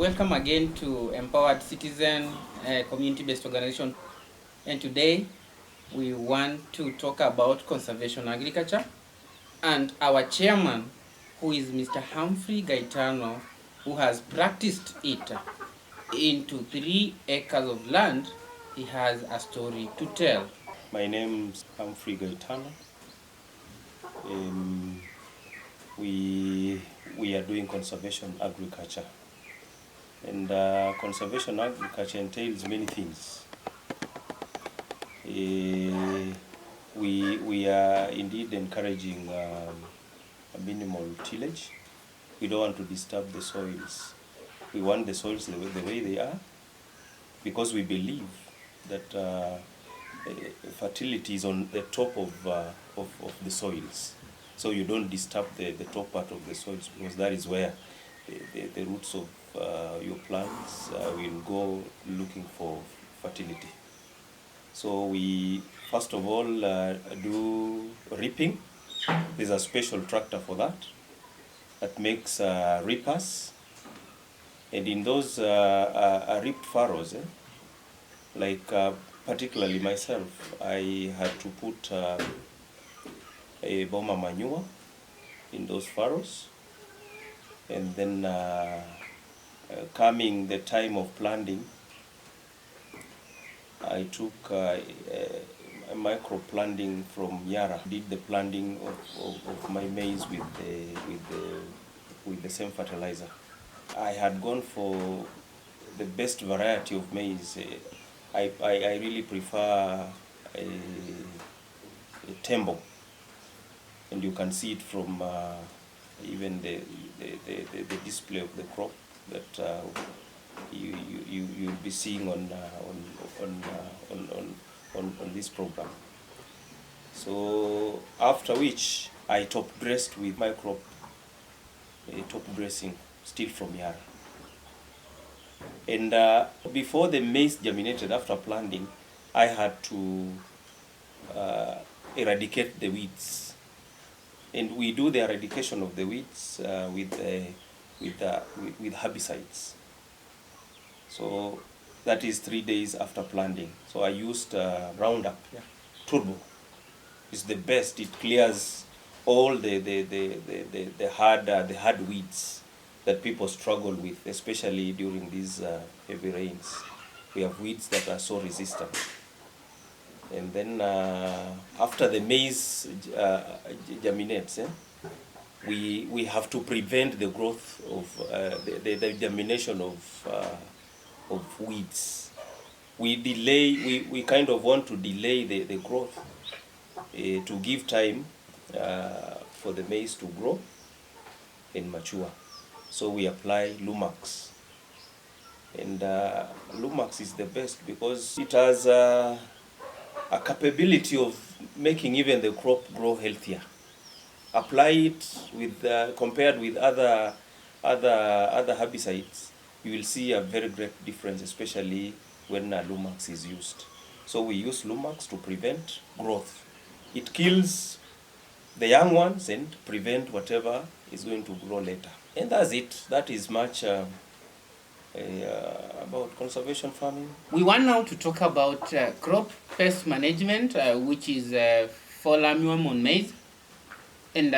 Welcome again to Empowered Citizen community-based organization, and today we want to talk about conservation agriculture, and our chairman, who is Mr. Humphrey Gaetano, who has practiced it into 3 acres of land. He has a story to tell. My name's Humphrey Gaetano. We are doing conservation agriculture, and conservation agriculture entails many things. We are indeed encouraging a minimal tillage. We don't want to disturb the soils. We want the soils the way they are, because we believe that fertility is on the top of the soils. So you don't disturb the top part of the soils, because that is where the roots of your plants will go looking for fertility. So we first of all do reaping. There's a special tractor for that makes reapers. And in those reaped furrows, like particularly myself, I had to put a boma manure in those furrows, and then coming the time of planting, I took a micro planting from Yara. Did the planting of my maize with the same fertilizer. I had gone for the best variety of maize. I really prefer a tembo, and you can see it from even the display of the crop that you'll be seeing on this program. So after which I top dressed with my crop, top dressing still from Yara. And before the maize germinated after planting, I had to eradicate the weeds. And we do the eradication of the weeds with herbicides. So that is 3 days after planting. So I used Roundup, Turbo. It's the best. It clears all the hard weeds that people struggle with, especially during these heavy rains. We have weeds that are so resistant. And then after the maize germinates, we have to prevent the growth of the germination of weeds. We kind of want to delay the growth to give time for the maize to grow and mature. So we apply Lumax, and Lumax is the best because it has a capability of making even the crop grow healthier. Apply it with compared with other herbicides, you will see a very great difference, especially when Lumax is used. So we use Lumax to prevent growth. It kills the young ones and prevent whatever is going to grow later. And that's it. That is much about conservation farming. We want now to talk about crop pest management, which is fall armyworm on maize, and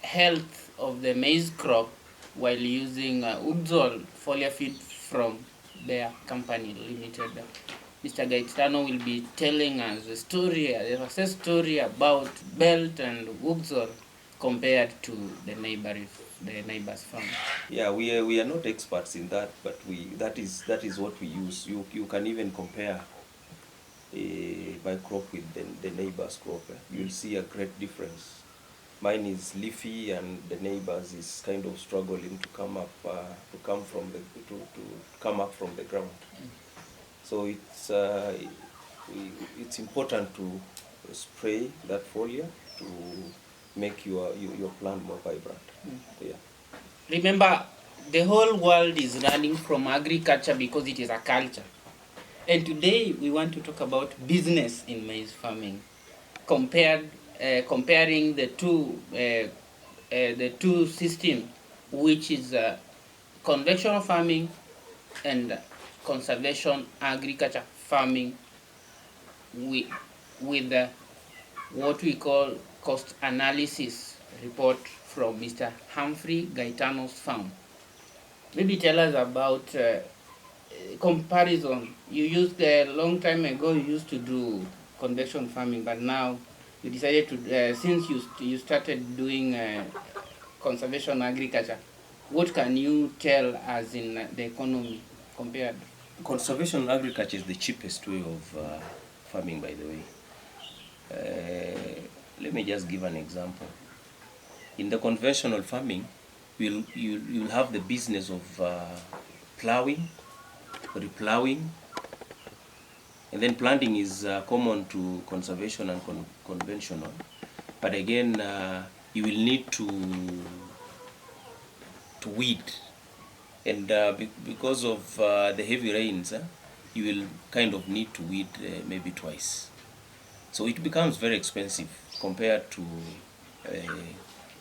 health of the maize crop while using Uxol foliar feed from their company limited. Mr. Gaetano will be telling us a story, a success story about Belt and Uxol compared to the neighbor's farm. Yeah, we are not experts in that, but that is what we use. You can even compare my crop with the neighbor's crop. You'll see a great difference. Mine is leafy, and the neighbor's is kind of struggling to come up from the ground. So it's important to spray that foliar to make your plant more vibrant. Yeah. Remember, the whole world is running from agriculture because it is a culture. And today we want to talk about business in maize farming, comparing the two systems, which is conventional farming and conservation agriculture farming with what we call cost analysis report from Mr. Humphrey Gaetano's farm. Maybe tell us about comparison. You used a long time ago, you used to do conventional farming, but now you decided to, since you started doing conservation agriculture, what can you tell us in the economy compared? Conservation agriculture is the cheapest way of farming, by the way. Let me just give an example. In the conventional farming, you'll have the business of plowing, replowing, and then planting is common to conservation and conventional. But again, you will need to weed, and because of the heavy rains, you will kind of need to weed maybe twice. So it becomes very expensive compared to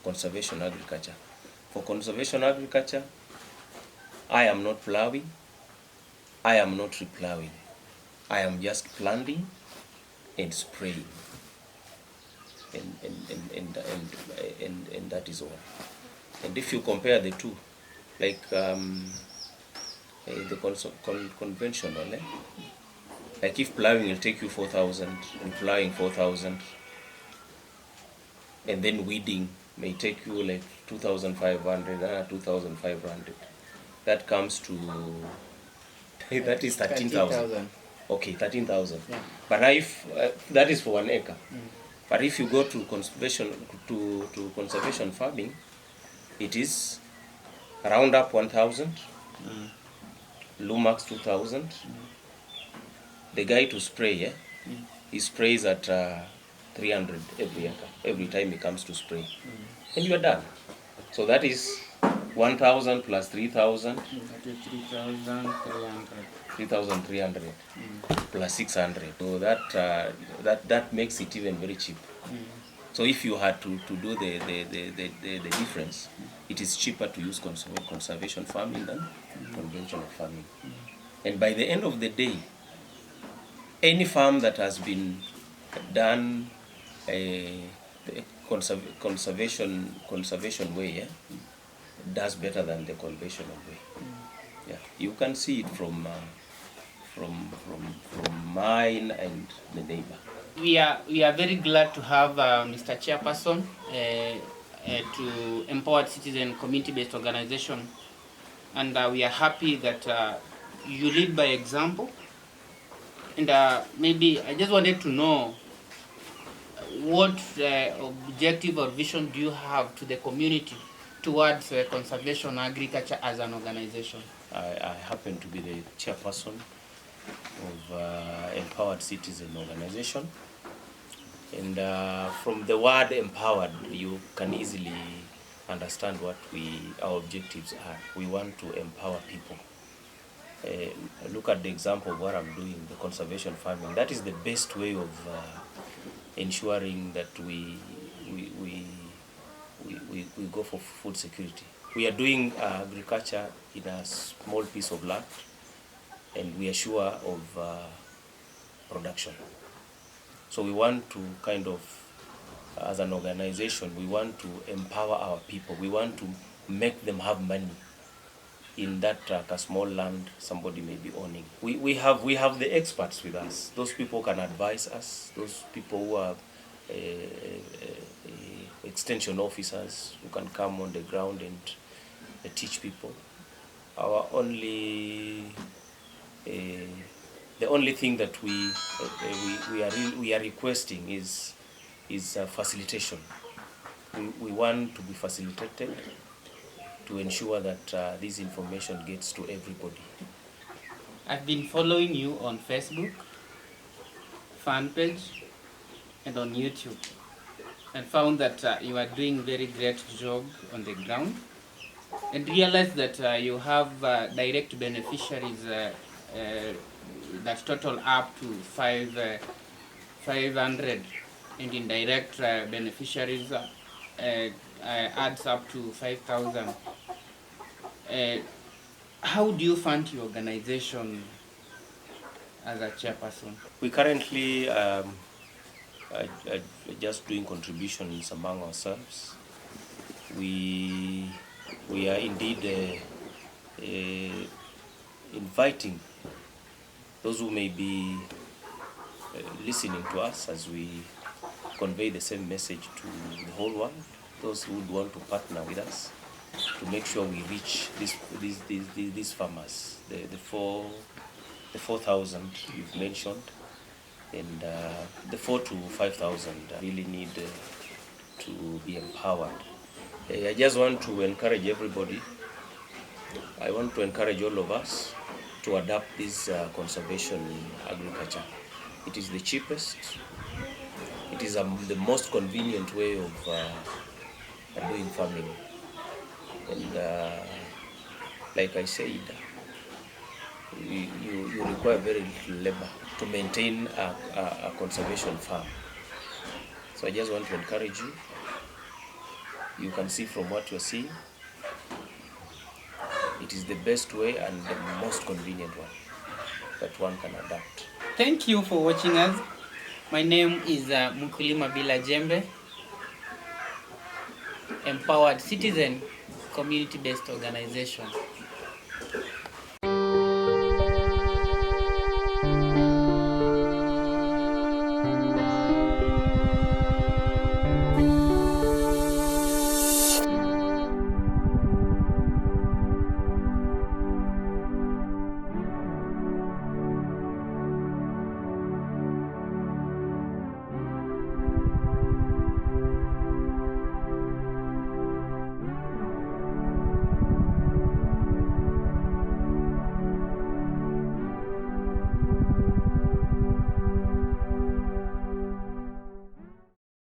conservation agriculture. For conservation agriculture, I am not plowing, I am not replowing. I am just planting and spraying, and that is all. And if you compare the two, like the conventional, like if plowing will take you 4,000, replowing 4,000, and then weeding may take you like 2,500, 2,500. That comes to that is 13,000. Okay, 13,000. Yeah. But if that is for 1 acre. But if you go to conservation farming, it is round up 1,000, Lumax 2,000. The guy to spray, he sprays at 300 every acre, every time he comes to spray, and you are done. So that is 1,000 plus 3,000. That is 3,300. 3,300 plus 600. So that makes it even very cheap. So if you had to do the difference, it is cheaper to use conservation farming than conventional farming. And by the end of the day, any farm that has been done the conservation way does better than the conventional way. Yeah, you can see it from mine and the neighbor. We are very glad to have Mr. Chairperson to Empowered Citizen Community-Based Organization, and we are happy that you lead by example. And maybe I just wanted to know what objective or vision do you have to the community towards conservation agriculture as an organization? I happen to be the chairperson of Empowered Citizen Organization, and from the word empowered, you can easily understand what our objectives are. We want to empower people. Look at the example of what I'm doing, the conservation farming. That is the best way of ensuring that we go for food security. We are doing agriculture in a small piece of land, and we are sure of production. So we want to kind of, as an organization, we want to empower our people. We want to make them have money in that a small land somebody may be owning. We have the experts with us. Those people can advise us. Those people who are extension officers who can come on the ground and teach people. Our only the only thing that we are requesting is facilitation. We want to be facilitated to ensure that this information gets to everybody. I've been following you on Facebook, fan page, and on YouTube, and found that you are doing very great job on the ground, and realized that you have direct beneficiaries that total up to 500, and indirect beneficiaries adds up to 5,000. How do you fund your organization as a chairperson? We currently are just doing contributions among ourselves. We are indeed inviting those who may be listening to us as we convey the same message to the whole world, those who would want to partner with us to make sure we reach these farmers, the 4,000 you've mentioned, and the 4,000 to 5,000 really need to be empowered. I just want to encourage everybody. I want to encourage all of us to adopt this conservation agriculture. It is the cheapest. It is the most convenient way of doing farming. And like I said, you require very little labor to maintain a conservation farm. So I just want to encourage you. You can see from what you're seeing, it is the best way and the most convenient one that one can adapt. Thank you for watching us. My name is Mkulima Bila Jembe, empowered citizen, community-based organization.